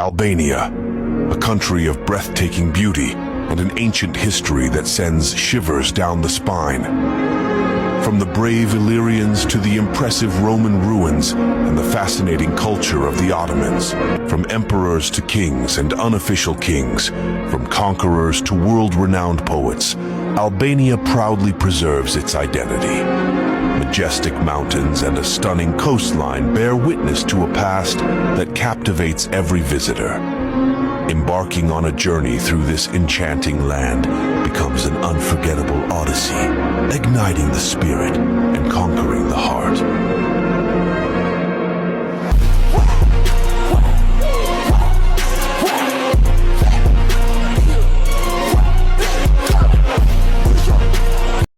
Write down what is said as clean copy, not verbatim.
Albania, a country of breathtaking beauty and an ancient history that sends shivers down the spine. From the brave Illyrians to the impressive Roman ruins and the fascinating culture of the Ottomans, from emperors to kings and unofficial kings, from conquerors to world-renowned poets, Albania proudly preserves its identity. Majestic mountains and a stunning coastline bear witness to a past that captivates every visitor. Embarking on a journey through this enchanting land becomes an unforgettable odyssey, igniting the spirit